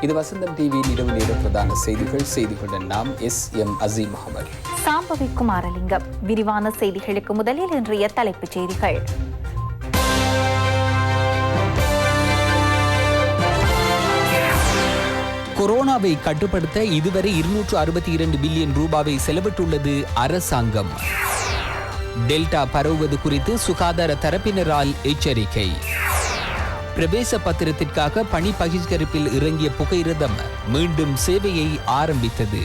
இது வசந்தம் டிவியின் இரவு நேர பிரதான செய்திகளுடன் நாம் எம் அசீம் முகமது, சாம்பவி குமாரலிங்கம். விரிவான செய்திகளுக்கு முதலில் இன்றைய தலைப்புச் செய்திகள். கொரோனாவை கட்டுப்படுத்த இதுவரை 262 பில்லியன் ரூபாவை செலவிட்டுள்ளது அரசாங்கம். டெல்டா பரவுவது குறித்து சுகாதார தரப்பினரால் எச்சரிக்கை. பிரவேச பத்திரத்திற்காக பணி பகிஷ்கரிப்பில் இறங்கிய புகையிரதம் மீண்டும் சேவையை ஆரம்பித்தது.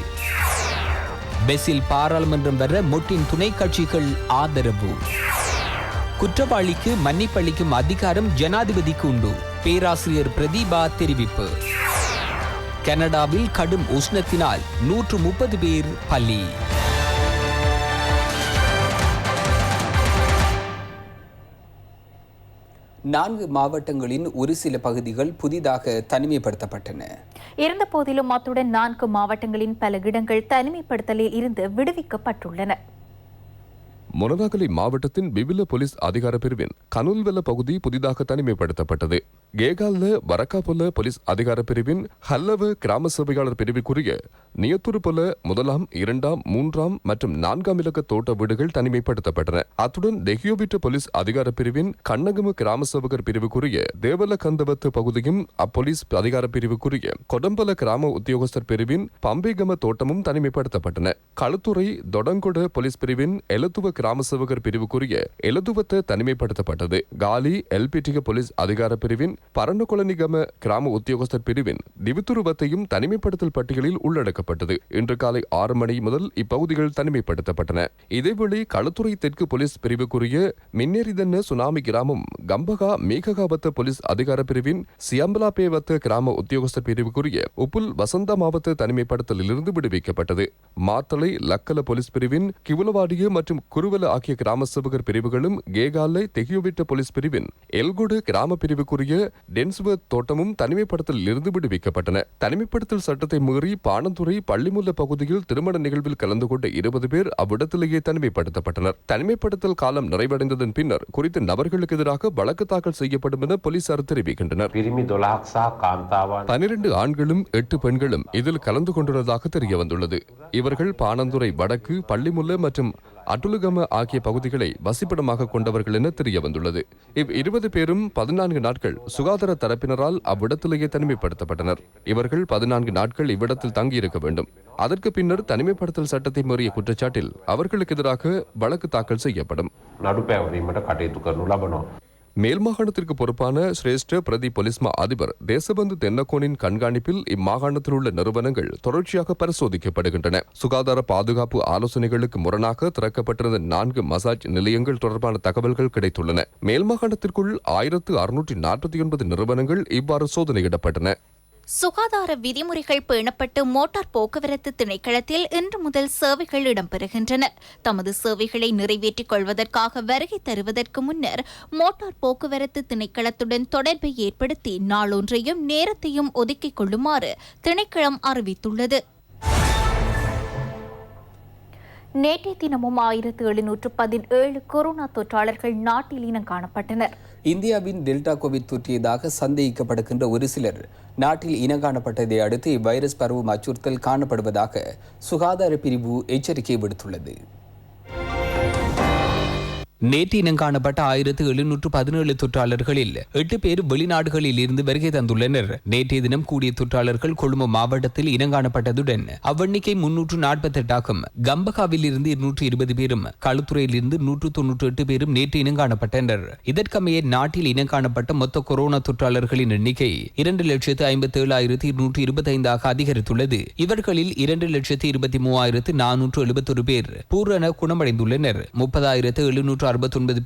பெசில் பாராளுமன்றம் வர மொட்டின் துணை கட்சிகள் ஆதரவு. குற்றவாளிக்கு மன்னிப்பளிக்கும் அதிகாரம் ஜனாதிபதிக்கு உண்டு, பேராசிரியர் பிரதீபா தெரிவிப்பு. கனடாவில் கடும் உஷ்ணத்தினால் 130 பேர் பலி. நான்கு மாவட்டங்களின் ஒரு சில பகுதிகள் புதிதாக தனிமைப்படுத்தப்பட்டன. இருந்தபோதிலும் அத்துடன் 4 மாவட்டங்களின் பல இடங்கள் தனிமைப்படுத்தலில் இருந்து விடுவிக்கப்பட்டுள்ளன. மொனராகலை மாவட்டத்தின் விவில போலீஸ் அதிகார பிரிவின் கனுல்வெல பகுதி புதிதாக தனிமைப்படுத்தப்பட்டது. கேகால்ல வரக்காபொல போலீஸ் அதிகார பிரிவின் ஹல்லவ கிராம சேவையாளர் பிரிவுக்குரிய நியத்துருபொல 1ஆம் 2ஆம் 3ஆம் மற்றும் 4ஆம் இலக்க தோட்ட வீடுகள் தனிமைப்படுத்தப்பட்டன. அத்துடன் டெஹியோவிட்ட போலீஸ் அதிகார பிரிவின் கண்ணகம கிராம சேவகர் பிரிவுக்குரிய தேவல கந்தவத்து பகுதியும் அப்போலீஸ் அதிகார பிரிவுக்குரிய கொடம்பல கிராம உத்தியோகஸ்தர் பிரிவின் பம்பேகம தோட்டமும் தனிமைப்படுத்தப்பட்டன. களுத்துறை தொடங்கொட போலீஸ் பிரிவின் எலத்துவ கிராம சேவகர் பிரிவுக்குரிய எலதுவத்தை தனிமைப்படுத்தப்பட்டது. காலி எல்பிடிக போலீஸ் அதிகார பிரிவின் பரணகுலனிகம கிராம உத்தியோகஸ்தர் பிரிவின் திவித்துருவத்தையும் தனிமைப்படுத்தல் பட்டியலில் உள்ளடக்கப்பட்டது. இன்று காலை 6 மணி முதல் இப்பகுதிகள் தனிமைப்படுத்தப்பட்டன. இதேவேளை களுத்துறை தெற்கு போலீஸ் பிரிவுக்குரிய மின்னேரிதன்ன சுனாமி கிராமம் கம்பகா மேககாவத்த போலீஸ் அதிகார பிரிவின் சியம்பலாபேவத்த கிராம உத்தியோகஸ்தர் பிரிவுக்குரிய உப்புல் வசந்த மாவட்ட தனிமைப்படுத்தலிலிருந்து விடுவிக்கப்பட்டது. மாத்தளை லக்கல போலீஸ் பிரிவின் கிவுலவாடிய மற்றும் குருவல ஆகிய கிராம சேவகர் பிரிவுகளும் கேகாலை தெஹியோவிட்ட போலீஸ் பிரிவின் எல்குடு கிராம பிரிவுக்குரிய டென்ஸ்வர்த் தோட்டமும் தனிமைப்படுத்தலில் இருந்து விடுவிக்கப்பட்டன. தனிமைப்படுத்தல் சட்டத்தை மீறி பாணந்துறை பள்ளிமுல்ல பகுதியில் திருமண நிகழ்வில் கலந்து கொண்ட 20 பேர் அவ்விடத்திலேயே தனிமைப்படுத்தப்பட்டனர். தனிமைப்படுத்தல் காலம் நிறைவடைந்ததன் பின்னர் குறித்த நபர்களுக்கு எதிராக வழக்கு தாக்கல் செய்யப்படும் என போலீசார் தெரிவிக்கின்றனர். 12 ஆண்களும் 8 பெண்களும் இதில் கலந்து கொண்டுள்ளதாக தெரிய வந்துள்ளது. இவர்கள் பாணந்துறை வடக்கு, பள்ளிமுல்ல மற்றும் அட்டுலுகம ஆகிய பகுதிகளை வசிப்பிடமாக கொண்டவர்கள் என தெரிய வந்துள்ளது. 20 பேரும் 14 நாட்கள் சுகாதார தரப்பினரால் அவ்விடத்திலேயே தனிமைப்படுத்தப்பட்டனர். இவர்கள் 14 நாட்கள் இவ்விடத்தில் தங்கியிருக்க வேண்டும். அதற்கு பின்னர் தனிமைப்படுத்தல் சட்டத்தை மீறிய குற்றச்சாட்டில் அவர்களுக்கு எதிராக வழக்கு தாக்கல் செய்யப்படும். மேல் மாகாணத்திற்கு பொறுப்பான சிரேஷ்ட பிரதி பொலிஸ்மா அதிபர் தேசபந்து தென்னகோனின் கண்காணிப்பில் இம்மாகாணத்தில் உள்ள நிறுவனங்கள் தொடர்ச்சியாக பரிசோதிக்கப்படுகின்றன. சுகாதார பாதுகாப்பு ஆலோசனைகளுக்கு முரணாக திறக்கப்பட்டிருந்த 4 மசாஜ் நிலையங்கள் தொடர்பான தகவல்கள் கிடைத்துள்ளன. மேல் மாகாணத்திற்குள் 1649 நிறுவனங்கள் இவ்வாறு சோதனையிடப்பட்டன. சுகாதார விதிமுறைகள் பேணப்பட்டு மோட்டார் போக்குவரத்து திணைக்களத்தில் இன்று முதல் சேவைகள் இடம்பெறுகின்றன. தமது சேவைகளை நிறைவேற்றிக் கொள்வதற்காக வருகை தருவதற்கு முன்னர் மோட்டார் போக்குவரத்து திணைக்களத்துடன் தொடர்பை ஏற்படுத்தி நாளொன்றையும் நேரத்தையும் ஒதுக்கிக் கொள்ளுமாறு திணைக்களம் அறிவித்துள்ளது. நேற்றைய தினமும் 1717 கொரோனா தொற்றாளர்கள் நாட்டில் இனம் காணப்பட்டனர். இந்தியாவின் டெல்டா கோவிட் தொற்றியதாக சந்தேகிக்கப்படுகின்ற ஒரு சிலர் நாட்டில் இனம் காணப்பட்டதை அடுத்து இவ்வைரஸ் பரவும் அச்சுறுத்தல் காணப்படுவதாக சுகாதார பிரிவு எச்சரிக்கை விடுத்துள்ளது. நேற்று இனங்காணப்பட்ட 1717 தொற்றாளர்களில் 8 பேர் வெளிநாடுகளில் இருந்து வருகை தந்துள்ளனர். நேற்றைய தினம் கூடிய தொற்றாளர்கள் கொழும்பு மாவட்டத்தில் இனங்காணப்பட்டதுடன் அவ்வெண்ணிக்கை 348 ஆகும். கம்பகாவில் இருந்து 220 பேரும் களுத்துறையில் இருந்து 198 பேரும் நேற்று இனங்காணப்பட்டனர். இதற்கமைய நாட்டில் இனங்காணப்பட்ட மொத்த கொரோனா தொற்றாளர்களின் எண்ணிக்கை 2,57,225 அதிகரித்துள்ளது. இவர்களில் 2,23,471 பேர் பூரண குணமடைந்துள்ளனர். 30,769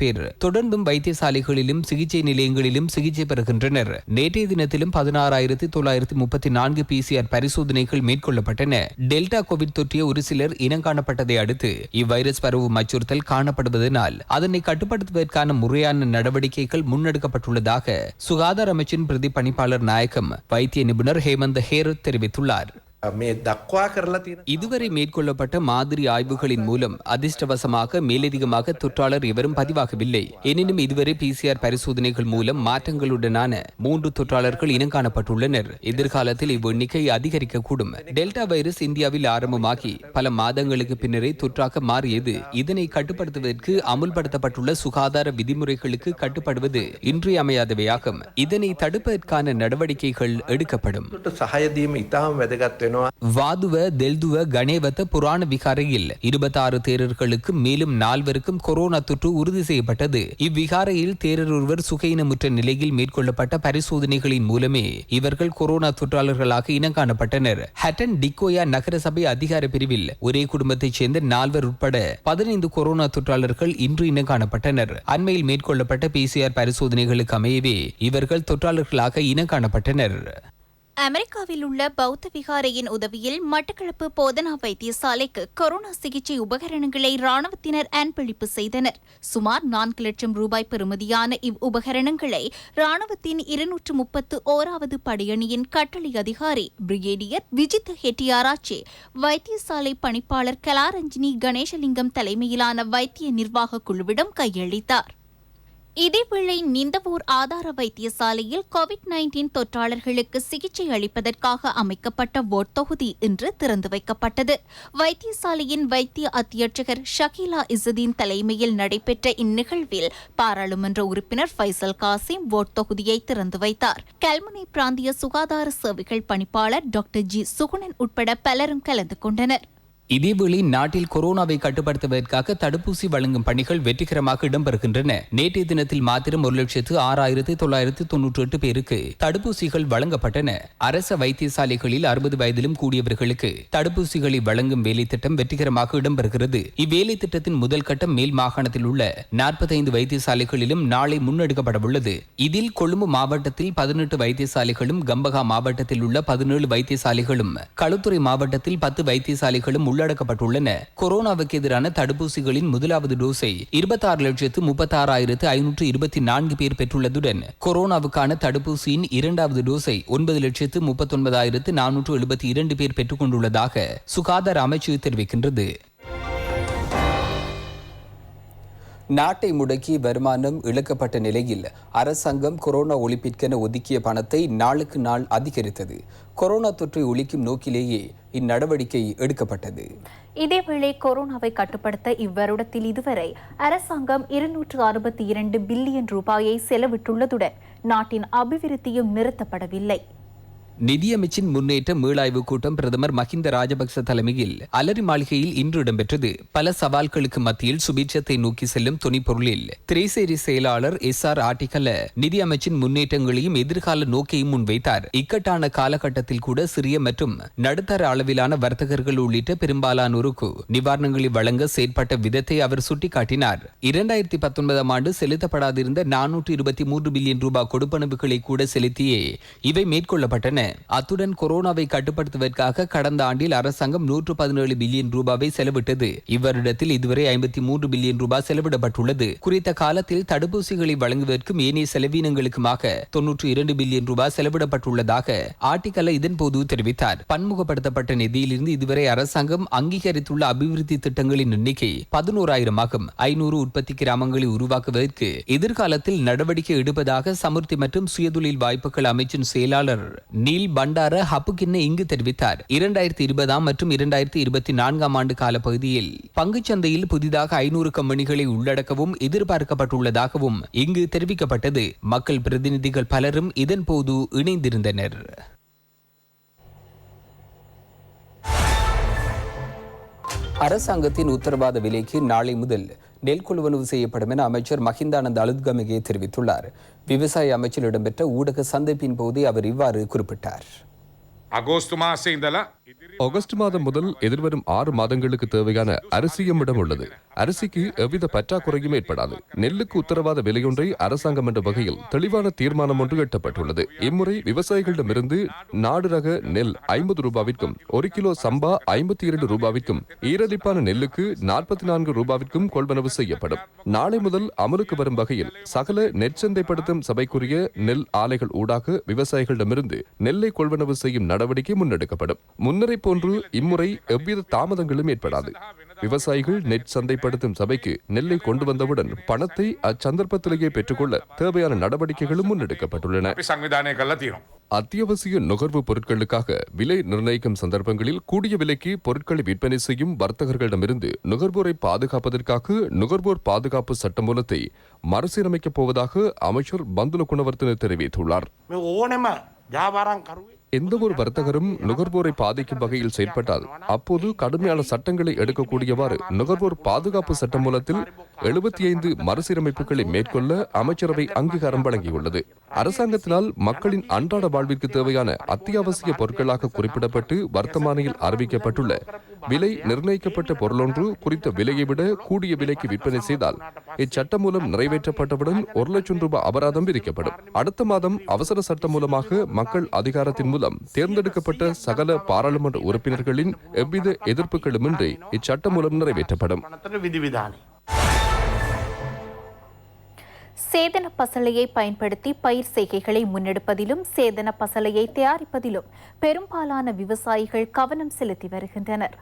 பேர் தொடர்ந்தும் வைத்தியசாலைகளிலும் சிகிச்சை நிலையங்களிலும் சிகிச்சை பெறுகின்றனர். நேற்றைய தினத்திலும் 16,934 PCR பரிசோதனைகள் மேற்கொள்ளப்பட்டன. டெல்டா கோவிட் தொற்றிய ஒரு சிலர் இனங்காணப்பட்டதை அடுத்து இவ்வைரஸ் பரவும் அச்சுறுத்தல் காணப்படுவதனால் அதனை கட்டுப்படுத்துவதற்கான முறையான நடவடிக்கைகள் முன்னெடுக்கப்பட்டுள்ளதாக சுகாதார அமைச்சின் பிரதி பணிப்பாளர் நாயகம் வைத்திய நிபுணர் ஹேமந்த் ஹேர் தெரிவித்துள்ளார். මේ දක්වා කරලා තියෙන இதுவரை மேற்கொள்ளப்பட்ட மாதிரி ஆய்வுகளின் மூலம் அதிர்ஷ்டவசமாக மேலதிகமாக தொற்றாளர் எவரும் பதிவாகவில்லை. எனினும் இதுவரை PCR பரிசோதனைகள் மூலம் மாற்றங்களுடனான 3 தொற்றாளர்கள் இனங்காணப்பட்டுள்ளனர். எதிர்காலத்தில் இவ்வெண்ணிக்கை அதிகரிக்கக்கூடும். டெல்டா வைரஸ் இந்தியாவில் ஆரம்பமாகி பல மாதங்களுக்கு பின்னரே தொற்றாக மாறியது. இதனை கட்டுப்படுத்துவதற்கு அமுல்படுத்தப்பட்டுள்ள சுகாதார விதிமுறைகளுக்கு கட்டுப்படுவது இன்றியமையாதவையாகும். இதனை தடுப்பதற்கான நடவடிக்கைகள் எடுக்கப்படும். සහය දීම ඉතාම වැදගත් වෙනවා. வாதுவ தெல்துவ கணேவத்த புராண விகாரையில் 26 தேரர்களுக்கு மேலும் 4 கொரோனா தொற்று உறுதி செய்யப்பட்டது. இவ்விகாரையில் தேரர் ஒருவர் சுகையினமுற்ற நிலையில் மேற்கொள்ளப்பட்ட பரிசோதனைகளின் மூலமே இவர்கள் கொரோனா தொற்றாளர்களாக இனங்காணப்பட்டனர். ஹட்டன் டிக்கோயா நகரசபை அதிகார பிரிவில் ஒரே குடும்பத்தைச் சேர்ந்த 4 உட்பட 15 கொரோனா தொற்றாளர்கள் இன்று இனங்காணப்பட்டனர். அண்மையில் மேற்கொள்ளப்பட்ட PCR பரிசோதனைகளுக்கு அமையவே இவர்கள் தொற்றாளர்களாக இனங்காணப்பட்டனர். அமெரிக்காவில் உள்ள பௌத்த விகாரையின் உதவியில் மட்டக்களப்பு போதனா வைத்தியசாலைக்கு கொரோனா சிகிச்சை உபகரணங்களை ராணுவத்தினர் அன்பளிப்பு செய்தனர். சுமார் 4 லட்சம் ரூபாய் பெறுமதியான இவ் உபகரணங்களை ராணுவத்தின் 231வது படையணியின் கட்டளை அதிகாரி பிரிகேடியர் விஜித் ஹெட்டியாராச்சி, வைத்தியசாலை பணிப்பாளர் கலாரஞ்சினி கணேசலிங்கம் தலைமையிலான வைத்திய நிர்வாக குழுவிடம் கையளித்தார். இதேவேளை நிந்தவூர் ஆதார வைத்தியசாலையில் கோவிட்-19 தொற்றாளர்களுக்கு சிகிச்சை அளிப்பதற்காக அமைக்கப்பட்ட வார்டு தொகுதி இன்று திறந்து வைக்கப்பட்டது. வைத்தியசாலையின் வைத்திய அத்தியட்சகர் ஷகீலா இசுதீன் தலைமையில் நடைபெற்ற இந்நிகழ்வில் பாராளுமன்ற உறுப்பினர் ஃபைசல் காசிம் வார்டு தொகுதியை திறந்து வைத்தார். கல்முனை பிராந்திய சுகாதார சேவைகள் பணிப்பாளர் டாக்டர் ஜி சுகுணன் உட்பட பலரும் கலந்து கொண்டனர். இதேவேளை நாட்டில் கொரோனாவை கட்டுப்படுத்துவதற்காக தடுப்பூசி வழங்கும் பணிகள் வெற்றிகரமாக இடம்பெறுகின்றன. நேற்றைய தினத்தில் மாத்திரம் 1,06,998 பேருக்கு தடுப்பூசிகள் வழங்கப்பட்டன. அரச வைத்தியசாலைகளில் 60 வயதிலும் கூடியவர்களுக்கு தடுப்பூசிகளை வழங்கும் வேலை திட்டம் வெற்றிகரமாக இடம்பெறுகிறது. இவ்வேலை திட்டத்தின் முதல் கட்டம் மேல் மாகாணத்தில் உள்ள 45 வைத்தியசாலைகளிலும் நாளை முன்னெடுக்கப்படவுள்ளது. இதில் கொழும்பு மாவட்டத்தில் 18 வைத்தியசாலைகளும், கம்பகா மாவட்டத்தில் உள்ள 17 வைத்தியசாலைகளும், களுத்துறை மாவட்டத்தில் 10 வைத்தியசாலைகளும் உள்ளடக்கப்பட்டுள்ளன. கொரோனாவுக்கு எதிரான தடுப்பூசிகளின் முதலாவது டோஸை 26,36,524 பேர் பெற்றுள்ளதுடன் கொரோனாவுக்கான தடுப்பூசியின் இரண்டாவது டோஸை 9,39,472 பேர் பெற்றுக் கொண்டுள்ளதாக சுகாதார அமைச்சு தெரிவிக்கின்றது. நாட்டை முடக்கி வருமானம் இழக்கப்பட்ட நிலையில் அரசாங்கம் கொரோனா ஒழிப்பிற்கென ஒதுக்கிய பணத்தை நாளுக்கு நாள் அதிகரித்தது. கொரோனா தொற்றை ஒழிக்கும் நோக்கிலேயே இந்நடவடிக்கை எடுக்கப்பட்டது. இதேவேளை கொரோனாவை கட்டுப்படுத்த இவ்வருடத்தில் இதுவரை அரசாங்கம் 262 பில்லியன் ரூபாயை செலவிட்டுள்ளதுடன் நாட்டின் அபிவிருத்தியும் நிறுத்தப்படவில்லை. நிதியமைச்சின் முன்னேற்ற மீளாய்வு கூட்டம் பிரதமர் மஹிந்த ராஜபக்ச தலைமையில் அலரி மாளிகையில் இன்று இடம்பெற்றது. பல சவால்களுக்கு மத்தியில் சுபீட்சத்தை நோக்கி செல்லும் துணிப்பொருளில் திரைசேரி செயலாளர் SR ஆட்டிக்கல நிதியமைச்சின் முன்னேற்றங்களையும் எதிர்கால நோக்கையும் முன்வைத்தார். இக்கட்டான காலகட்டத்தில் கூட சிறிய மற்றும் நடுத்தர அளவிலான வர்த்தகர்கள் உள்ளிட்ட பெரும்பாலானோருக்கு நிவாரணங்களை வழங்க செயற்பட்ட விதத்தை அவர் சுட்டிக்காட்டினார். 2019 ஆண்டு செலுத்தப்படாதிருந்த 423 பில்லியன் ரூபாய் கொடுப்பனவுகளை கூட செலுத்தியே இவை மேற்கொள்ளப்பட்டன. அத்துடன் கொரோனாவை கட்டுப்படுத்துவதற்காக கடந்த ஆண்டில் அரசாங்கம் 117 பில்லியன் ரூபாவை செலவிட்டது. இவ்வருடத்தில் இதுவரை 53 பில்லியன் ரூபாய் செலவிடப்பட்டுள்ளது. குறித்த காலத்தில் தடுப்பூசிகளை வழங்குவதற்கும் ஏனைய செலவினங்களுக்குமாக 92 பில்லியன் ரூபாய் செலவிடப்பட்டுள்ளதாக ஆட்டிக்கல இதன்போது தெரிவித்தார். பன்முகப்படுத்தப்பட்ட நிதியிலிருந்து இதுவரை அரசாங்கம் அங்கீகரித்துள்ள அபிவிருத்தி திட்டங்களின் எண்ணிக்கை 11,000 ஆகும். 500 உற்பத்தி கிராமங்களை உருவாக்குவதற்கு எதிர்காலத்தில் நடவடிக்கை எடுப்பதாக சமுர்த்தி மற்றும் சுயதொழில் வாய்ப்புகள் அமைச்சின் செயலாளர் நீல் பண்டார ஹப்புகின்ன இங்கு தெரிவித்தார். 2020 மற்றும் 2024 ஆண்டு கால பகுதியில் பங்குச்சந்தையில் புதிதாக 500 கம்பெனிகளை உள்ளடக்கவும் எதிர்பார்க்கப்பட்டுள்ளதாகவும் இங்கு தெரிவிக்கப்பட்டது. மக்கள் பிரதிநிதிகள் பலரும் இதன் போது இணைந்திருந்தனர். அரசாங்கத்தின் உத்தரவாத விலைக்கு நாளை முதல் நெல் கொள்வனவு செய்யப்படும் என அமைச்சர் மஹிந்தானந்த அலுத்கமகே தெரிவித்துள்ளார். விவசாய அமைச்சில் இடம்பெற்ற ஊடக சந்திப்பின் போது அவர் இவ்வாறு குறிப்பிட்டார். ஆகஸ்ட் மாதம் முதல் எதிர்வரும் 6 மாதங்களுக்கு தேவையான அரிசி எம்மிடம் உள்ளது. அரிசிக்கு எவ்வித பற்றாக்குறையும் ஏற்படாது. நெல்லுக்கு உத்தரவாத விலையொன்றை அரசாங்கம் என்ற வகையில் தெளிவான தீர்மானம் ஒன்று எட்டப்பட்டுள்ளது. இம்முறை விவசாயிகளிடமிருந்து நாடு ரக நெல் 50 ரூபாவிற்கும், 1 கிலோ சம்பா 52 ரூபாவிற்கும், ஈரலிப்பான நெல்லுக்கு 44 ரூபாவிற்கும் கொள்வனவு செய்யப்படும். நாளை முதல் அமலுக்கு வரும் வகையில் சகல நெற்சந்தைப்படுத்தும் சபைக்குரிய நெல் ஆலைகள் ஊடாக விவசாயிகளிடமிருந்து நெல்லை கொள்வனவு செய்யும் நடவடிக்கை முன்னெடுக்கப்படும். முன்னர் முன்னரை போன்று இம்முறை எவ்வித தாமதங்களும் ஏற்படாது. விவசாயிகள் நெட் சந்தைப்படுத்தும் சபைக்கு நெல்லை கொண்டு வந்தவுடன் பணத்தை அச்சந்தர்ப்பத்திலேயே பெற்றுக்கொள்ள தேவையான நடவடிக்கைகளும் முன்னெடுக்கப்பட்டுள்ளன. அத்தியாவசிய நுகர்வு பொருட்களுக்காக விலை நிர்ணயிக்கும் சந்தர்ப்பங்களில் கூடிய விலைக்கு பொருட்களை விற்பனை செய்யும் வர்த்தகர்களிடமிருந்து நுகர்வோரை பாதுகாப்பதற்காக நுகர்வோர் பாதுகாப்பு சட்டமூலத்தை மறுசீரமைக்கப் போவதாக அமைச்சர் பந்துல குணவர்த்தன தெரிவித்துள்ளார். எந்த ஒரு வர்த்தகரும் நுகர்வோரை பாதிக்கும் வகையில் செயற்பட்டால் அப்போது கடுமையான சட்டங்களை எடுக்கக்கூடியவாறு நுகர்வோர் பாதுகாப்பு சட்டமூலத்தில் 75 மறுசீரமைப்புகளை மேற்கொள்ள அமைச்சரவை அங்கீகாரம் வழங்கியுள்ளது. அரசாங்கத்தினால் மக்களின் அன்றாட வாழ்விற்கு தேவையான அத்தியாவசிய பொருட்களாக குறிப்பிடப்பட்டு வர்த்தமானியில் அறிவிக்கப்பட்டுள்ள விலை நிர்ணயிக்கப்பட்ட பொருளொன்று குறித்த விலையை விட கூடிய விலைக்கு விற்பனை செய்தால் இச்சட்டம் மூலம் நிறைவேற்றப்பட்டவுடன் 1 லட்சம் ரூபாய் அபராதம் விதிக்கப்படும். அடுத்த மாதம் அவசர சட்டம் மூலமாக மக்கள் அதிகாரத்தின் மூலம் தேர்ந்தெடுக்கப்பட்ட சகல பாராளுமன்ற உறுப்பினர்களின் எவ்வித எதிர்ப்புகளுமின்றி இச்சட்டம் மூலம் நிறைவேற்றப்படும். சேதன பசலையை பயன்படுத்தி பயிர் செய்கைகளை முன்னெடுப்பதிலும் சேதன பசலையை தயாரிப்பதிலும் பெரும்பாலான விவசாயிகள் கவனம் செலுத்தி வருகின்றனர்.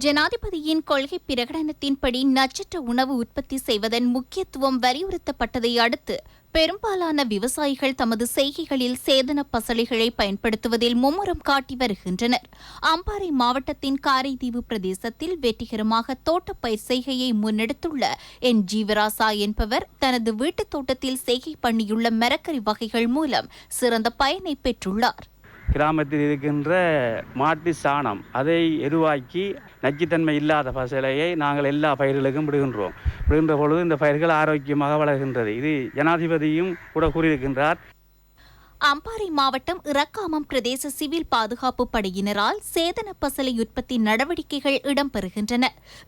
ஜனாதிபதியின் கொள்கை பிரகடனத்தின்படி நட்சத்திர உணவு உற்பத்தி செய்வதன் முக்கியத்துவம் வலியுறுத்தப்பட்டதை அடுத்து பெரும்பாலான விவசாயிகள் தமது செய்கைகளில் சேதன பசலைகளை பயன்படுத்துவதில் மும்முரம் காட்டி வருகின்றனர். அம்பாறை மாவட்டத்தின் காரைதீவு பிரதேசத்தில் வெற்றிகரமாக தோட்டப்பயிர் செய்கையை முன்னெடுத்துள்ள என் ஜீவராசா என்பவர் தனது வீட்டுத் தோட்டத்தில் செய்கை பண்ணியுள்ள மரக்கறி வகைகள் மூலம் சிறந்த பயனை பெற்றுள்ளார். கிராமத்தில் இருக்கின்ற மாட்டு சாணம் அதை எருவாக்கி நச்சுத்தன்மை இல்லாத பசலையை நாங்கள் எல்லா பயிர்களுக்கும் விடுகின்ற பொழுது இந்த பயிர்கள் ஆரோக்கியமாக வளர்கின்றது. இது ஜனாதிபதியும் கூட கூறியிருக்கின்றார். அம்பாறை மாவட்டம் இறக்காமம் பிரதேச சிவில் பாதுகாப்பு படையினரால் சேதன பசலை உற்பத்தி நடவடிக்கைகள் இடம்பெறுகின்றன.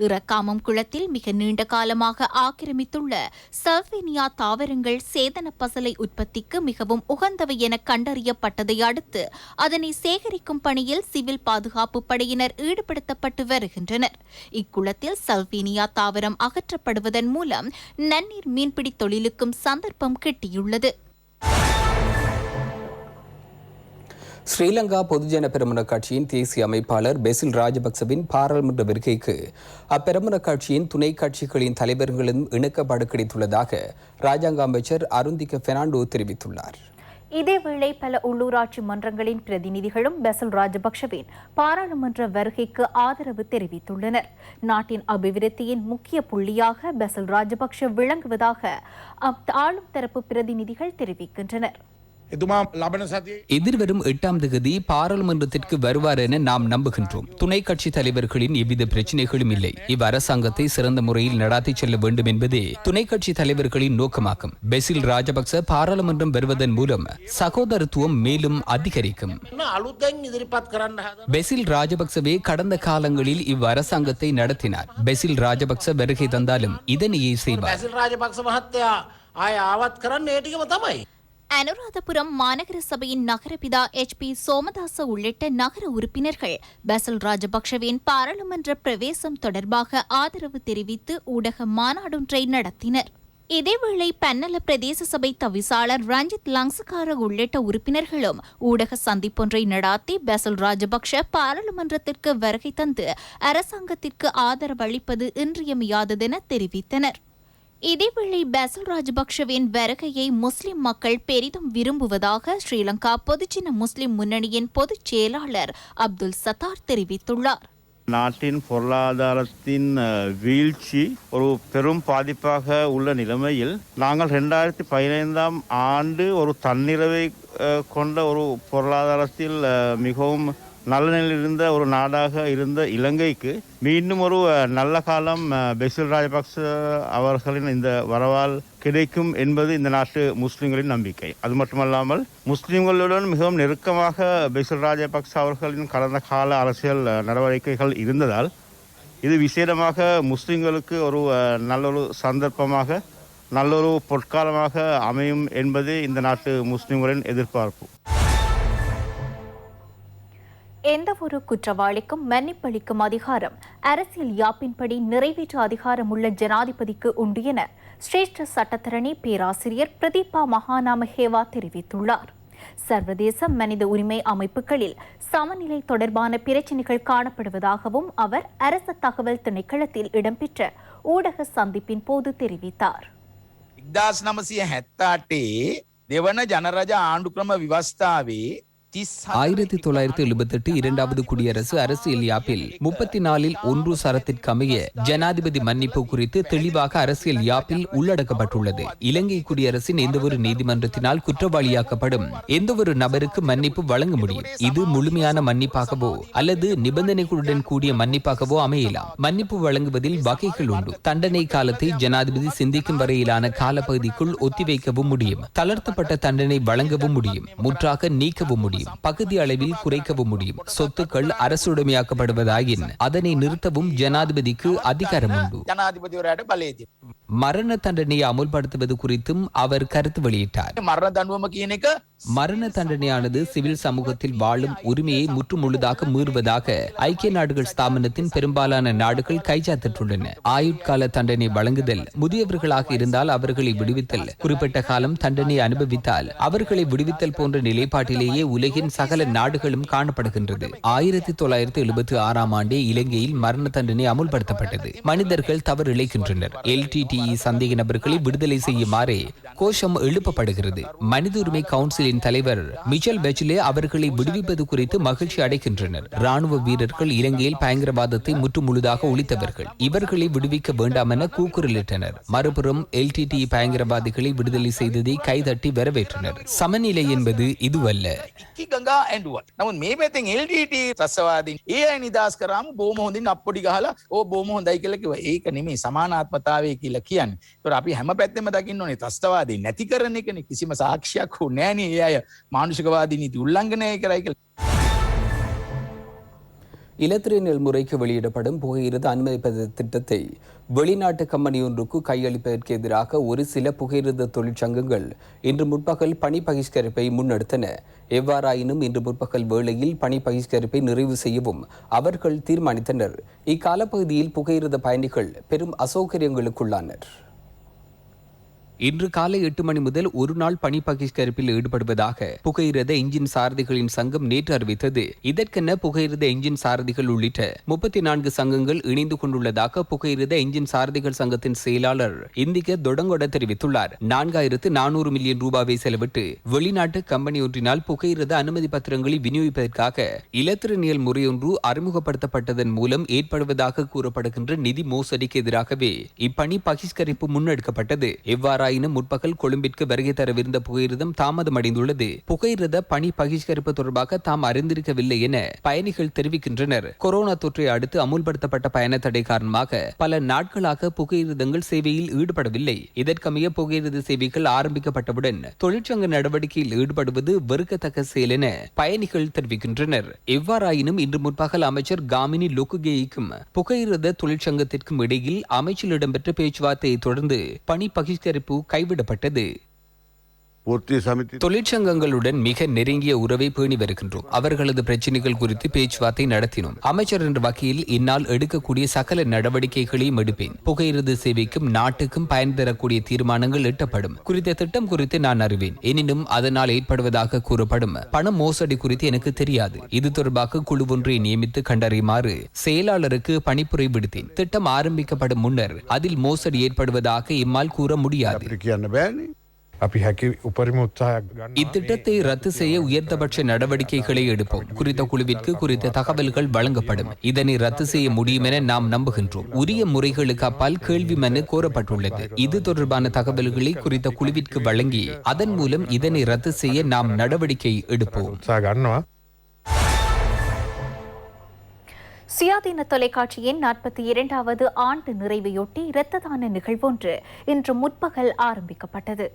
இறக்காமம் குளத்தில் மிக நீண்ட காலமாக ஆக்கிரமித்துள்ள சல்வேனியா தாவரங்கள் சேதன பசலை உற்பத்திக்கு மிகவும் உகந்தவை என கண்டறியப்பட்டதை அடுத்து அதனை சேகரிக்கும் பணியில் சிவில் பாதுகாப்பு படையினர் ஈடுபடுத்தப்பட்டு வருகின்றனர். இக்குளத்தில் சல்வேனியா தாவரம் அகற்றப்படுவதன் மூலம் நன்னீர் மீன்பிடி தொழிலுக்கும் சந்தர்ப்பம் கிட்டியுள்ளது. ஸ்ரீலங்கா பொதுஜன பெரமுன கட்சியின் தேசிய அமைப்பாளர் பெசில் ராஜபக்சவின் பாராளுமன்ற வருகைக்கு அப்பெரமுன கட்சியின் துணை கட்சிகளின் தலைவர்களும் இணக்கப்பாடு கிடைத்துள்ளதாக ராஜாங்க அமைச்சர் அருந்திக பெர்னாண்டோ தெரிவித்துள்ளார். இதேவேளை பல உள்ளூராட்சி மன்றங்களின் பிரதிநிதிகளும் பெசில் ராஜபக்சவின் பாராளுமன்ற வருகைக்கு ஆதரவு தெரிவித்துள்ளனர். நாட்டின் அபிவிருத்தியின் முக்கிய புள்ளியாக பெசில் ராஜபக்ச விளங்குவதாக ஆளும் தரப்பு பிரதிநிதிகள் தெரிவிக்கின்றனர். எதிர்வரும் 8ஆம் தேதி பாராளுமன்றத்திற்கு வருவார் என நாம் நம்புகின்றோம். துணை கட்சி தலைவர்களின் எவ்வித பிரச்சனைகளும் இல்லை. இவ்வரசாங்கத்தை சிறந்த முறையில் நடாத்தி செல்ல வேண்டும் என்பதே துணை கட்சி தலைவர்களின் நோக்கமாகும். பெசில் ராஜபக்ச பாராளுமன்றம் வருவதன் மூலம் சகோதரத்துவம் மேலும் அதிகரிக்கும். பெசில் ராஜபக்சவே கடந்த காலங்களில் இவ்வரசாங்கத்தை நடத்தினார். பெசில் ராஜபக்ச வருகை தந்தாலும் இதனையே செய்வார். அனுராதபுரம் மாநகர சபையின் நகரபிதா HP சோமதாச உள்ளிட்ட நகர உறுப்பினர்கள் பெசில் ராஜபக்சவின் பாராளுமன்ற பிரவேசம் தொடர்பாக ஆதரவு தெரிவித்து ஊடக மாநாடொன்றை நடத்தினர். இதேவேளை பன்னல பிரதேச சபை தவிசாளர் ரஞ்சித் லங்சகார உள்ளிட்ட உறுப்பினர்களும் ஊடக சந்திப்பொன்றை நடாத்தி பெசில் ராஜபக்ஷ பாராளுமன்றத்திற்கு வருகை தந்து அரசாங்கத்திற்கு ஆதரவு அளிப்பது இன்றியமையாததென தெரிவித்தனர். இதேவேளை பெசில் ராஜபக்சவின் வருகையை முஸ்லிம் மக்கள் பெரிதும் விரும்புவதாக ஸ்ரீலங்கா பொதுஜன முஸ்லிம் முன்னணியின் பொதுச் செயலாளர் அப்துல் சத்தார் தெரிவித்துள்ளார். நாட்டின் பொருளாதாரத்தின் வீழ்ச்சி ஒரு பெரும் பாதிப்பாக உள்ள நிலைமையில் நாங்கள் 2015ஆம் ஆண்டு ஒரு தன்னிறைவை கொண்ட ஒரு பொருளாதாரத்தில் மிகவும் நல்ல நிலையில் இருந்த ஒரு நாடாக இருந்த இலங்கைக்கு மீண்டும் ஒரு நல்ல காலம் பெசில் ராஜபக்ச அவர்களின் இந்த வரவால் கிடைக்கும் என்பது இந்த நாட்டு முஸ்லிம்களின் நம்பிக்கை. அது மட்டுமல்லாமல் முஸ்லிம்களுடன் மிகவும் நெருக்கமாக பெசில் ராஜபக்ச அவர்களின் கடந்த கால அரசியல் நடவடிக்கைகள் இருந்ததால் இது விசேடமாக முஸ்லிம்களுக்கு ஒரு நல்லொரு சந்தர்ப்பமாக நல்லொரு பொற்காலமாக அமையும் என்பது இந்த நாட்டு முஸ்லிம்களின் எதிர்பார்ப்பு. எந்தவொரு குற்றவாளிக்கும் மன்னிப்பளிக்கும் அதிகாரம் அரசியல் யாப்பின்படி நிறைவேற்ற அதிகாரம் உள்ள ஜனாதிபதிக்கு உண்டு என சிரேஷ்ட சட்டத்தரணி பேராசிரியர் பிரதீபா மகாநாமஹேவா தெரிவித்துள்ளார். சர்வதேச மனித உரிமை அமைப்புகளில் சமநிலை தொடர்பான பிரச்சினைகள் காணப்படுவதாகவும் அவர் அரசு தகவல் திணைக்களத்தில் இடம்பெற்ற ஊடக சந்திப்பின் போது தெரிவித்தார். 1978 දෙවන ජනරජ ආණ්ඩුක්‍රම ව්‍යවස්ථාවේ 1978 இரண்டாவது குடியரசு அரசியல் யாப்பில் 34 1 சரத்திற்கமைய ஜனாதிபதி மன்னிப்பு குறித்து தெளிவாக அரசியல் யாப்பில் உள்ளடக்கப்பட்டுள்ளது. இலங்கை குடியரசின் எந்தவொரு நீதிமன்றத்தினால் குற்றவாளியாக்கப்படும் எந்தவொரு நபருக்கு மன்னிப்பு வழங்க முடியும். இது முழுமையான மன்னிப்பாகவோ அல்லது நிபந்தனைகளுடன் கூடிய மன்னிப்பாகவோ அமையலாம். மன்னிப்பு வழங்குவதில் வகைகள் உண்டு. தண்டனை காலத்தை ஜனாதிபதி சிந்திக்கும் வரையிலான காலப்பகுதிக்குள் ஒத்திவைக்கவும் முடியும். தளர்த்தப்பட்ட தண்டனை வழங்கவும் முடியும். முற்றாக நீக்கவும் முடியும். பகுதி அளவில் குறைக்கவும் முடியும். சொத்துக்கள் அரசுடைமையாக்கப்படுவதாயின் அதனை நிறுத்தவும் ஜனாதிபதிக்கு அதிகாரம் உண்டு. ජනාධිපතිවරයාට බලය තියෙනවා. மரண தண்டனையை அமுல்படுத்துவது குறித்தும் அவர் கருத்து வெளியிட்டார். මරණ දඬුවම කියන එක மரண தண்டனையானது சிவில் சமூகத்தில் வாழும் உரிமையை முற்றுமுழுதாக மீறுவதாக ஐக்கிய நாடுகள் ஸ்தாபனத்தின் பெரும்பாலான நாடுகள் கைச்சாத்திட்டுள்ளன. ஆயுட்கால தண்டனை வழங்குதல், முதியவர்களாக இருந்தால் அவர்களை விடுவித்தல், குறிப்பிட்ட காலம் தண்டனை அனுபவித்தால் அவர்களை விடுவித்தல் போன்ற நிலைப்பாட்டிலேயே உலகின் சகல நாடுகளும் காணப்படுகின்றது. 1976 ஆண்டே இலங்கையில் மரண தண்டனை அமுல்படுத்தப்பட்டது. மனிதர்கள் தவறு இழைக்கின்றனர். LTTE சந்தேக நபர்களை விடுதலை செய்யுமாறே கோஷம் எழுப்பப்படுகிறது. மனித உரிமை கவுன்சிலின் தலைவர் மிச்சல் பெச்லே அவர்களை விடுவிப்பது குறித்து மகிழ்ச்சி அடைகின்றனர். ராணுவ வீரர்கள் இலங்கையில் பயங்கரவாதத்தை முற்றுமுழுதாக ஒழித்தவர்கள். இவர்களை விடுவிக்க வேண்டாம் என கூக்குரலிட்டனர். மறுபுறம் LTTE பயங்கரவாதிகளை விடுதலை செய்ததை கைதட்டி வரவேற்றனர். சமநிலை என்பது இதுவல்ல. ගඟා ඇඬුවා. නමුත් මේ පැත්තෙන් LTT ත්‍රස්තවාදීන් ඒ අය නිදහස් කරාම බොහොම හොඳින් අප්පොඩි ගහලා බොහොම හොඳයි කියලා කිව්වා. ඒක නෙමෙයි සමානාත්මතාවය කියලා කියන්නේ. ඒතර අපි හැම පැත්තෙම දකින්න ඕනේ ත්‍රස්තවාදී නැති කරන එකනේ. කිසිම සාක්ෂියක් හෝ නැහැනේ ඒ අය මානුෂිකවාදී නීති උල්ලංඝනය කරයි කියලා. இலத்திரை நெல் முறைக்கு வெளியிடப்படும் புகையிரத அனுமதிப்பது திட்டத்தை வெளிநாட்டு கம்பெனி ஒன்றுக்கு கையளிப்பதற்கு எதிராக ஒரு சில புகையிரத தொழிற்சங்கங்கள் இன்று முற்பகல் பணி பகிஷ்கரிப்பை முன்னெடுத்தன. எவ்வாறாயினும் இன்று முற்பகல் வேளையில் பணி பகிஷ்கரிப்பை நிறைவு செய்யவும் அவர்கள் தீர்மானித்தனர். இக்காலப்பகுதியில் புகையிரத பயணிகள் பெரும் அசௌகரியங்களுக்குள்ளானர். இன்று காலை 8 மணி முதல் ஒரு நாள் பணி பகிஷ்கரிப்பில் ஈடுபடுவதாக புகையிரத எஞ்சின் சாரதிகளின் சங்கம் நேற்று அறிவித்தது. இதற்கென புகையிரத எஞ்சின் சாரதிகள் உள்ளிட்ட 34 சங்கங்கள் இணைந்து கொண்டுள்ளதாக புகையிரத எஞ்சின் சாரதிகள் சங்கத்தின் செயலாளர் இந்திக தொடங்கொட தெரிவித்துள்ளார். 4400 மில்லியன் ரூபாவை செலவிட்டு வெளிநாட்டு கம்பெனி ஒன்றினால் புகையிரத அனுமதி பத்திரங்களை விநியோகிப்பதற்காக இலத்திரனியல் முறையொன்று அறிமுகப்படுத்தப்பட்டதன் மூலம் ஏற்படுவதாக கூறப்படுகின்ற நிதி மோசடிக்கு எதிராகவே இப்பணி பகிஷ்கரிப்பு முன்னெடுக்கப்பட்டது. எவ்வாறு முற்பகல் கொழும்பிற்கு வருகை தரவிருந்த புகையிரதம் தாமதமடைந்துள்ளது. புகையிரத பணி பகிஷ்கரிப்பு தொடர்பாக தாம் அறிந்திருக்கவில்லை என பயணிகள் தெரிவிக்கின்றனர். கொரோனா தொற்றை அடுத்து அமுல்படுத்தப்பட்ட பயண தடை காரணமாக பல நாட்களாக புகையிரதங்கள் சேவையில் ஈடுபடவில்லை. இதற்கமைய புகையிரத சேவைகள் ஆரம்பிக்கப்பட்டவுடன் தொழிற்சங்க நடவடிக்கையில் ஈடுபடுவது வெறுக்கத்தக்க செயல் என பயணிகள் தெரிவிக்கின்றனர். எவ்வாறாயினும் இன்று முற்பகல் அமைச்சர் காமினி லொக்குகேய்க்கும் புகையிரத தொழிற்சங்கத்திற்கும் இடையில் அமைச்சில் இடம்பெற்ற பேச்சுவார்த்தையை தொடர்ந்து பணி பகிஷ்கரிப்பு கைவிடப்பட்டது. தொழிற்சங்கங்களுடன் மிக நெருங்கிய உறவை பேணி வருகின்றோம். அவர்களது பிரச்சனைகள் குறித்து பேச்சுவார்த்தை நடத்தினோம். அமைச்சர் என்ற வகையில் என்னால் எடுக்கக்கூடிய சகல நடவடிக்கைகளையும் எடுப்பேன். புகையிரத சேவைக்கும் நாட்டுக்கும் பயன் தரக்கூடிய தீர்மானங்கள் எட்டப்படும். குறித்த திட்டம் குறித்து நான் அறிவேன். எனினும் அதனால் ஏற்படுவதாக கூறப்படும் பண மோசடி குறித்து எனக்கு தெரியாது. இது தொடர்பாக குழு ஒன்றை நியமித்து கண்டறியுமாறு செயலாளருக்கு பணிப்புரை விடுத்தேன். திட்டம் ஆரம்பிக்கப்படும் முன்னர் அதில் மோசடி ஏற்படுவதாக எம்மால் கூற முடியாது. இத்திட்டத்தை ரத்து செய்ய உயர்ந்தபட்ச நடவடிக்கைகளை எடுப்போம். குறித்த குழுவிற்கு குறித்த தகவல்கள் வழங்கப்படும். இதனை ரத்து செய்ய முடியும் என நாம் நம்புகின்றோம். உரிய முறைகளுக்கு அப்பால் கேள்வி மனு கோரப்பட்டுள்ளது. இது தொடர்பான தகவல்களை குறித்த குழுவிற்கு வழங்கி அதன் மூலம் இதனை ரத்து செய்ய நாம் நடவடிக்கை எடுப்போம். சுயாதீன தொலைக்காட்சியின் 42வது ஆண்டு நிறைவையொட்டி இரத்த தான நிகழ்வொன்று இன்று முற்பகல் ஆரம்பிக்கப்பட்டது.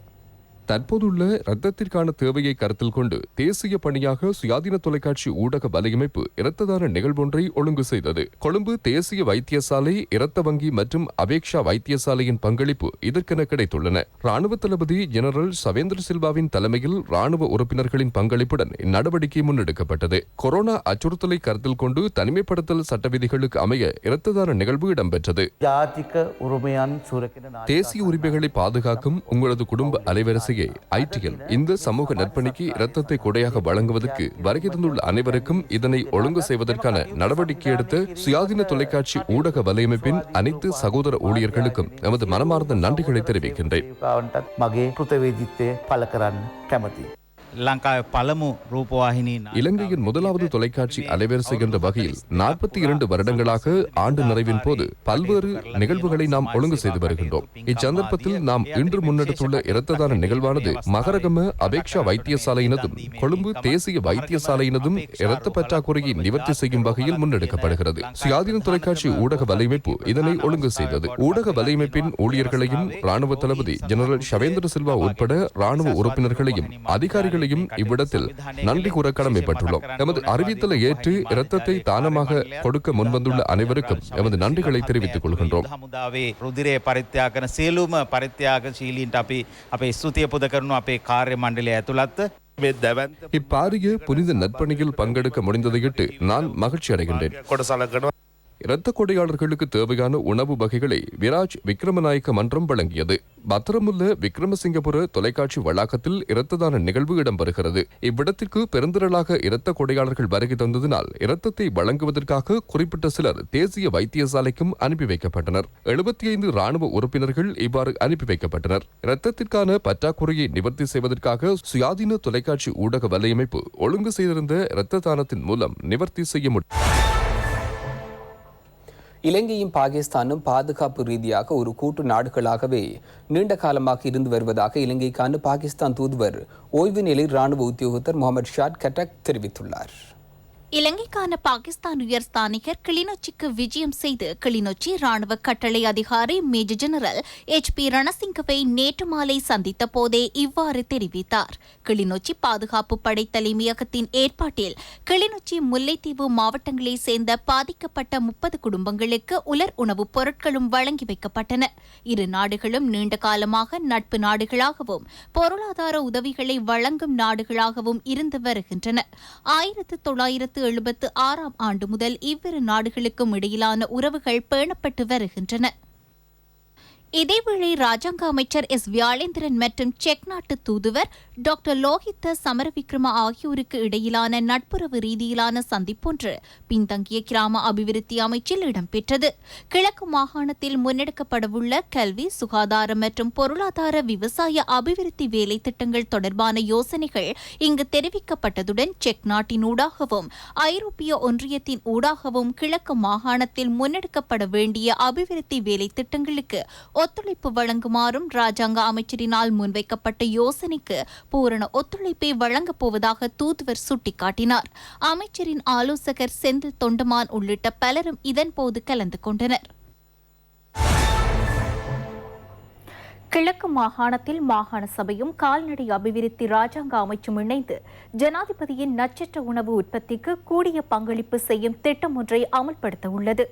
தற்போதுள்ள இரத்தத்திற்கான தேவையை கருத்தில் கொண்டு தேசிய பணியாக சுயாதீன தொலைக்காட்சி ஊடக வலையமைப்பு இரத்த தான நிகழ்வொன்றை ஒழுங்கு செய்தது. கொழும்பு தேசிய வைத்தியசாலை, இரத்த வங்கி மற்றும் அபேக்ஷா வைத்தியசாலையின் பங்களிப்பு இதற்கென கிடைத்துள்ளன. ராணுவ தளபதி ஜெனரல் சவேந்திர சில்வாவின் தலைமையில் ராணுவ உறுப்பினர்களின் பங்களிப்புடன் இந்நடவடிக்கை முன்னெடுக்கப்பட்டது. கொரோனா அச்சுறுத்தலை கருத்தில் கொண்டு தனிமைப்படுத்தல் சட்ட விதிகளுக்கு அமைய இரத்த தான நிகழ்வு இடம்பெற்றது. தேசிய உரிமைகளை பாதுகாக்கும் உங்களது குடும்ப அலைவரிசை அலைவரிசையை ITN இந்த சமூக நற்பணிக்கு இரத்தத்தை கொடையாக வழங்குவதற்கு வருகை தந்துள்ள அனைவருக்கும் இதனை ஒழுங்கு செய்வதற்கான நடவடிக்கை எடுத்த சுயாதீன தொலைக்காட்சி ஊடக வலையமைப்பின் அனைத்து சகோதர ஊழியர்களுக்கும் எமது மனமார்ந்த நன்றிகளை தெரிவிக்கின்றேன். இலங்கையின் முதலாவது தொலைக்காட்சி அலைவரிசை என்ற வகையில் 42 வருடங்களாக ஆண்டு நிறைவின் போது பல்வேறு நிகழ்வுகளை நாம் ஒழுங்கு செய்து வருகின்றோம். இச்சந்தர்ப்பத்தில் நாம் இன்று முன்னெடுத்துள்ள இரத்த தான நிகழ்வானது மகரகம அபேக்ஷா வைத்தியசாலையினதும் கொழும்பு தேசிய வைத்தியசாலையினதும் இரத்த பற்றாக்குறையை நிவர்த்தி செய்யும் வகையில் முன்னெடுக்கப்படுகிறது. சுயாதீன தொலைக்காட்சி ஊடக வலையமைப்பு இதனை ஒழுங்கு செய்தது. ஊடக வலையமைப்பின் ஊழியர்களையும் ராணுவ தளபதி ஜெனரல் ஷவேந்திர சில்வா உட்பட ராணுவ உறுப்பினர்களையும் அதிகாரிகள் இவ்விடத்தில் நன்றி கூற கடமைப்பட்டுள்ளோம். எமது அறிவித்தலை ஏற்று இரத்தத்தை தானமாக கொடுக்க முன்வந்துள்ள அனைவருக்கும் எமது நன்றிகளை தெரிவித்துக் கொள்கின்றோம். இப்பாரிய புனித நற்பணியில் பங்கெடுக்க முடிந்ததையிட்டு நான் மகிழ்ச்சி அடைகின்றேன். இரத்த கொடையாளர்களுக்கு தேவையான உணவு வகைகளை விராஜ் விக்ரமநாயக்க மன்றம் வழங்கியது. பத்திரமுல்ல விக்ரமசிங்கபுர தொலைக்காட்சி வளாகத்தில் இரத்த தான நிகழ்வு இடம்பெறுகிறது. இவ்விடத்திற்கு பெருந்திரளாக இரத்த கொடையாளர்கள் வருகை தந்ததினால் இரத்தத்தை வழங்குவதற்காக குறிப்பிட்ட சிலர் தேசிய வைத்தியசாலைக்கும் அனுப்பி வைக்கப்பட்டனர். 75 ராணுவ உறுப்பினர்கள் இவ்வாறு அனுப்பி வைக்கப்பட்டனர். இரத்தத்திற்கான பற்றாக்குறையை நிவர்த்தி செய்வதற்காக சுயாதீன தொலைக்காட்சி ஊடக வலையமைப்பு ஒழுங்கு செய்திருந்த இரத்த தானத்தின் மூலம் நிவர்த்தி செய்ய முடியும். இலங்கையும் பாகிஸ்தானும் பாதுகாப்பு ரீதியாக ஒரு கூட்டு நாடுகளாகவே நீண்ட காலமாக இருந்து வருவதாக இலங்கைக்கான பாகிஸ்தான் தூதுவர் ஓய்வு நிலை ராணுவ உத்தியோகத்தர் முகமது ஷாட் கட்டக் தெரிவித்துள்ளார். இலங்கைக்கான பாகிஸ்தான் உயர்ஸ்தானிகர் கிளிநொச்சிக்கு விஜயம் செய்து கிளிநொச்சி ராணுவ கட்டளை அதிகாரி மேஜர் ஜெனரல் HP ரணசிங்கவை நேற்று மாலை சந்தித்த போதே இவ்வாறு தெரிவித்தார். கிளிநொச்சி பாதுகாப்பு படை தலைமையகத்தின் ஏற்பாட்டில் கிளிநொச்சி முல்லைத்தீவு மாவட்டங்களைச் சேர்ந்த பாதிக்கப்பட்ட 30 குடும்பங்களுக்கு உலர் உணவுப் பொருட்களும் வழங்கி வைக்கப்பட்டன. இரு நாடுகளும் நீண்ட காலமாக நட்பு நாடுகளாகவும் பொருளாதார உதவிகளை வழங்கும் நாடுகளாகவும் இருந்து வருகின்றன. 1976 ஆண்டு முதல் இவ்விரு நாடுகளுக்கும் இடையிலான உறவுகள் பேணப்பட்டு வருகின்றன. இதேவேளை ராஜாங்க அமைச்சர் வியாளேந்திரன் மற்றும் செக் நாட்டு தூதுவர் டாக்டர் லோஹித்த சமரவிக்ரம ஆகியோருக்கு இடையிலான நட்புறவு ரீதியிலான சந்திப்பொன்று பின்தங்கிய கிராம அபிவிருத்தி அமைச்சில் இடம்பெற்றது. கிழக்கு மாகாணத்தில் முன்னெடுக்கப்படவுள்ள கல்வி, சுகாதாரம் மற்றும் பொருளாதார விவசாய அபிவிருத்தி வேலை திட்டங்கள் தொடர்பான யோசனைகள் இங்கு தெரிவிக்கப்பட்டதுடன் செக் நாட்டின் ஊடாகவும் ஐரோப்பிய ஒன்றியத்தின் ஊடாகவும் கிழக்கு மாகாணத்தில் முன்னெடுக்கப்பட வேண்டிய அபிவிருத்தி வேலை திட்டங்களுக்கு ஒத்துழைப்பு வழங்குமாறும் ராஜாங்க அமைச்சரினால் முன்வைக்கப்பட்ட யோசனைக்கு பூரண ஒத்துழைப்பை வழங்கப் போவதாக தூதுவர் சுட்டிக்காட்டினார். அமைச்சரின் ஆலோசகர் செந்தில் தொண்டமான் உள்ளிட்ட பலரும் இதன்போது கலந்து கொண்டனர். கிழக்கு மாகாணத்தில் மாகாண சபையும் கால்நடை அபிவிருத்தி ராஜாங்க அமைச்சும் இணைந்து ஜனாதிபதியின் நட்சத்திர உணவு உற்பத்திக்கு கூடிய பங்களிப்பு செய்யும் திட்டம் ஒன்றை அமல்படுத்த உள்ளது.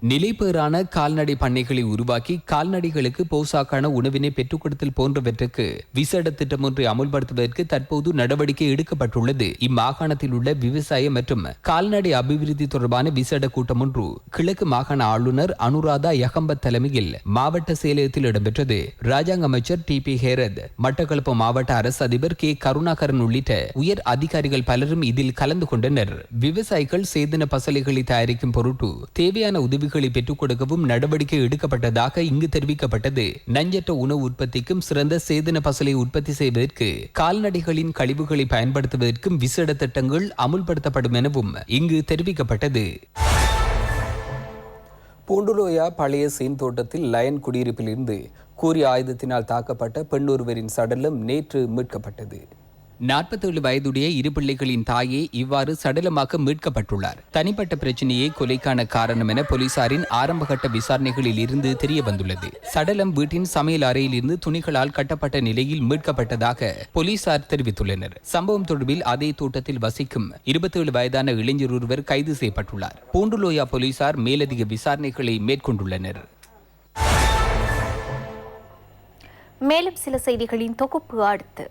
நிலைபேறான கால்நடை பண்ணைகளை உருவாக்கி கால்நடைகளுக்கு போசாக்கான உணவினை பெற்றுக் கொடுத்தல் போன்றவற்றுக்கு விசேட திட்டம் ஒன்றை அமுல்படுத்துவதற்கு தற்போது நடவடிக்கை எடுக்கப்பட்டுள்ளது. இம்மாகாணத்தில் உள்ள விவசாய மற்றும் கால்நடை அபிவிருத்தி தொடர்பான விசேட கூட்டம் ஒன்று கிழக்கு மாகாண ஆளுநர் அனுராதா யகம்பத் தலைமையில் மாவட்ட செயலகத்தில் இடம்பெற்றது. ராஜாங்க அமைச்சர் TP ஹேரத், மட்டக்களப்பு மாவட்ட அரசு அதிபர் K கருணாகரன் உள்ளிட்ட உயர் அதிகாரிகள் பலரும் இதில் கலந்து கொண்டனர். விவசாயிகள் சேதன பசலைகளை தயாரிக்கும் பொருட்டு தேவையான உதவி பெற்றுக் கொடுக்கவும் நடவடிக்கை எடுக்கப்பட்டதாக இங்கு தெரிவிக்கப்பட்டது. நஞ்சற்ற உணவு உற்பத்திக்கும் சிறந்த சேதன பசலை உற்பத்தி செய்வதற்கு கால்நடைகளின் கழிவுகளை பயன்படுத்துவதற்கும் விசேட திட்டங்கள் அமுல்படுத்தப்படும் எனவும் இங்கு தெரிவிக்கப்பட்டது. பூண்டுலோயா பழைய சீன் தோட்டத்தில் லயன் குடியிருப்பிலிருந்து கூறிய ஆயுதத்தினால் தாக்கப்பட்ட பெண் ஒருவரின் சடலம் நேற்று மீட்கப்பட்டது. 47 வயதுடைய இரு பிள்ளைகளின் தாயே இவ்வாறு சடலமாக மீட்கப்பட்டுள்ளார். தனிப்பட்ட பிரச்சனையே கொலைக்கான காரணம் என போலீசாரின் ஆரம்பகட்ட விசாரணைகளில் இருந்து தெரிய வந்துள்ளது. சடலம் வீட்டின் சமையல் அறையில் இருந்து துணிகளால் கட்டப்பட்ட நிலையில் மீட்கப்பட்டதாக போலீசார் தெரிவித்துள்ளனர். சம்பவம் தொடர்பில் அதே தோட்டத்தில் வசிக்கும் 27 வயதான இளைஞர் ஒருவர் கைது செய்யப்பட்டுள்ளார். பூண்டுலோயா போலீசார் மேலதிக விசாரணைகளை மேற்கொண்டுள்ளனர். மேலும் சில செய்திகளின் தொகுப்பு அடுத்து.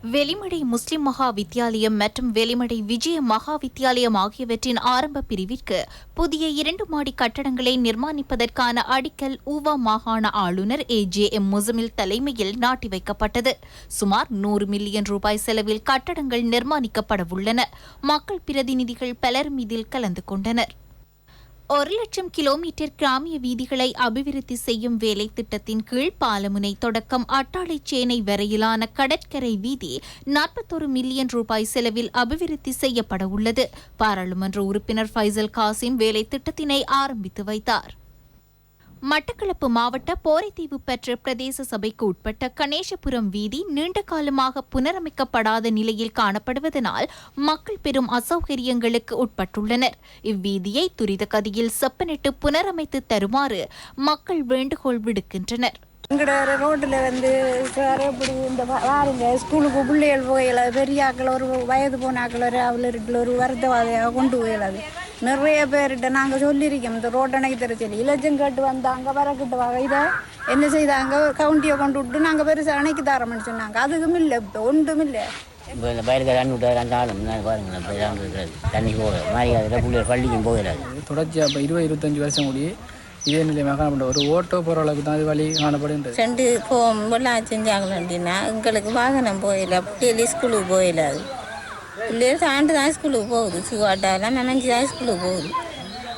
வெளிமடை முஸ்லிம் மகா வித்தியாலயம் மற்றும் வெளிமடை விஜய மகா வித்தியாலயம் ஆகியவற்றின் ஆரம்ப பிரிவிற்கு புதிய 2 மாடி கட்டடங்களை நிர்மாணிப்பதற்கான அடிக்கல் ஊவா மாகாண ஆளுநர் AJM முசமில் தலைமையில் நாட்டி வைக்கப்பட்டது. சுமார் 100 மில்லியன் ரூபாய் செலவில் கட்டடங்கள் நிர்மாணிக்கப்படவுள்ளன. மக்கள் பிரதிநிதிகள் பலரும் இதில் கலந்து கொண்டனர். 1,00,000 கிலோமீட்டர் கிராமிய வீதிகளை அபிவிருத்தி செய்யும் வேலை திட்டத்தின் கீழ் பாலமுனை தொடக்கம் அட்டாளைச்சேனை வரையிலான கடற்கரை வீதி 41 மில்லியன் ரூபாய் செலவில் அபிவிருத்தி செய்யப்பட உள்ளது. பாராளுமன்ற உறுப்பினர் ஃபைசல் காசிம் வேலை திட்டத்தினை ஆரம்பித்து வைத்தார். மட்டக்களப்பு மாவட்ட போரைத்தீவு பெற்ற பிரதேச சபைக்கு உட்பட்ட கணேசபுரம் வீதி நீண்ட காலமாக புனரமைக்கப்படாத நிலையில் காணப்படுவதனால் மக்கள் பெரும் அசௌகரியங்களுக்கு உட்பட்டுள்ளனர். இவ்வீதியை துரித கதியில் செப்பனிட்டு புனரமைத்து தருமாறு மக்கள் வேண்டுகோள் விடுக்கின்றனர். எங்கட ரோட்டில் இப்படி இந்த வாருங்க ஸ்கூலுக்கு பிள்ளைகள் போயில பெரியாக்கள் ஒரு வயது போனாக்கள் ஒரு அவளர்கள் ஒரு வருத்தவாதையாக கொண்டு போயிடாது. நிறைய பேர்கிட்ட நாங்கள் சொல்லியிருக்கோம் இந்த ரோட்டணைக்கு தர சொல்லி இலச்சம் கேட்டு வந்தாங்க வரக்கிட்டு வாங்க இதை என்ன செய்தாங்க கவுண்டியை கொண்டு விட்டு நாங்கள் பெருசாக அணைக்கு தரோம்னு சொன்னாங்க. அதுக்கும் இல்லை இப்போ ஒன்றும் இல்லை. இப்போ இந்த பயிருக்கு 2 பாருங்கள் தண்ணி போக மாதிரி அதில் பிள்ளைகள் பள்ளிக்கும் போயிடாது. தொடர்ச்சியாக இப்போ 20-25 வருஷம் கூடி இதே நிலையமாக காணப்படும். ஒரு ஓட்டோ போகிற அளவுக்கு தான் அது வழி காணப்படுகின்றது. 2 போகலாம் செஞ்சாங்க அப்படின்னா எங்களுக்கு வாகனம் போயிடல பிள்ளைகள் ஸ்கூலுக்கு போயிடாது. பிள்ளைகள் தாண்டு தான் ஸ்கூலுக்கு போகுது. சுகாட்டாலாம் நினைஞ்சு தான் ஸ்கூலுக்கு போகுது.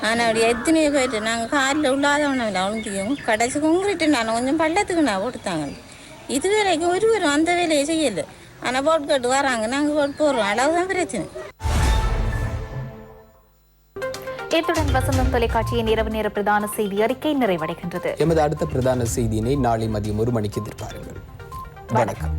ஆனால் அப்படி எத்தனையோ போயிட்டு நாங்கள் காரில் உள்ளாதவனை அவனுக்கு கடைசி கொங்கிட்டு நான் கொஞ்சம் பள்ளத்துக்கு நான் கொடுத்தாங்க. இது வரைக்கும் ஒருவரும் அந்த வேலையை செய்யலை. ஆனால் போட் கட்டு வராங்க நாங்கள் போட்டு போடுறோம். அளவுதான் பிரச்சனை. இத்துடன் வசந்தம் தொலைக்காட்சியின் இரவு நேர பிரதான செய்தி அறிக்கை நிறைவடைகின்றது. எமது அடுத்த பிரதான செய்தியினை நாளை மதியம் 1 மணிக்கு எதிர்பாருங்கள். வணக்கம்.